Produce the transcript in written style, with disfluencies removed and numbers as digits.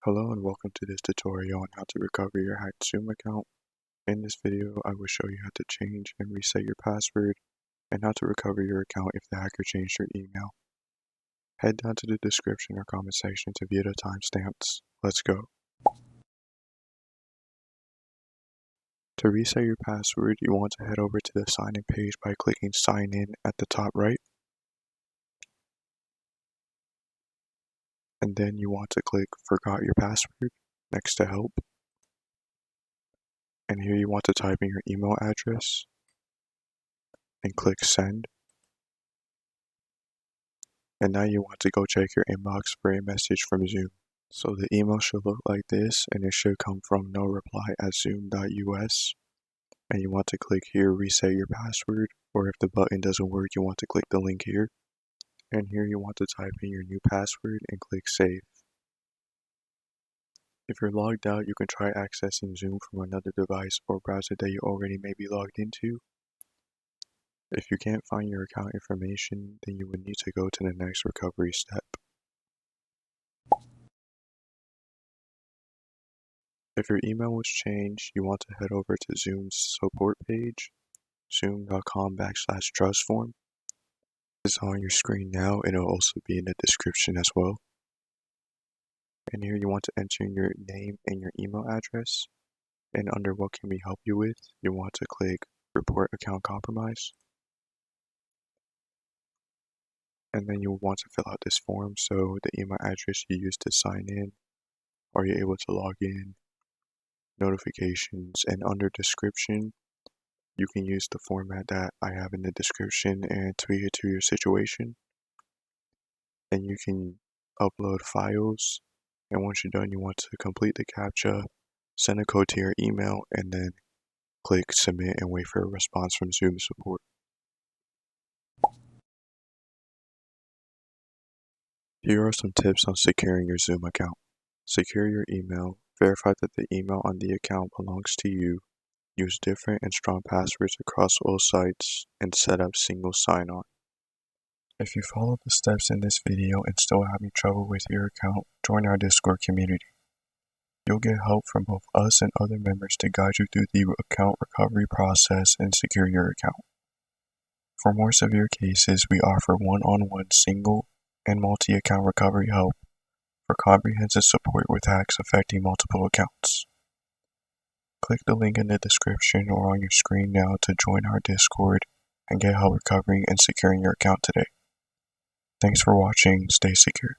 Hello and welcome to this tutorial on how to recover your hacked Zoom account. In this video, I will show you how to change and reset your password and how to recover your account if the hacker changed your email. Head down to the description or comment section to view the timestamps. Let's go. To reset your password, you want to head over to the sign in page by clicking sign in at the top right. And then you want to click forgot your password next to help. And here you want to type in your email address and click send. And now you want to go check your inbox for a message from Zoom. So the email should look like this, and it should come from noreply@zoom.us. And you want to click here, reset your password, or if the button doesn't work, you want to click the link here. And here you want to type in your new password and click save. If you're logged out, you can try accessing Zoom from another device or browser that you already may be logged into. If you can't find your account information, then you would need to go to the next recovery step. If your email was changed, you want to head over to Zoom's support page, zoom.com/trustform. It's on your screen now, and it'll also be in the description as well. And here you want to enter your name and your email address. And under what can we help you with, you want to click report account compromise. And then you'll want to fill out this form, so the email address you used to sign in, are you able to log in, notifications, and under description, you can use the format that I have in the description and tweak it to your situation. And you can upload files, and once you're done, you want to complete the CAPTCHA, send a code to your email, and then click submit and wait for a response from Zoom support. Here are some tips on securing your Zoom account. Secure your email, verify that the email on the account belongs to you, use different and strong passwords across all sites, and set up single sign-on. If you follow the steps in this video and still having trouble with your account, join our Discord community. You'll get help from both us and other members to guide you through the account recovery process and secure your account. For more severe cases, we offer one-on-one single and multi-account recovery help for comprehensive support with hacks affecting multiple accounts. Click the link in the description or on your screen now to join our Discord and get help recovering and securing your account today. Thanks for watching. Stay secure.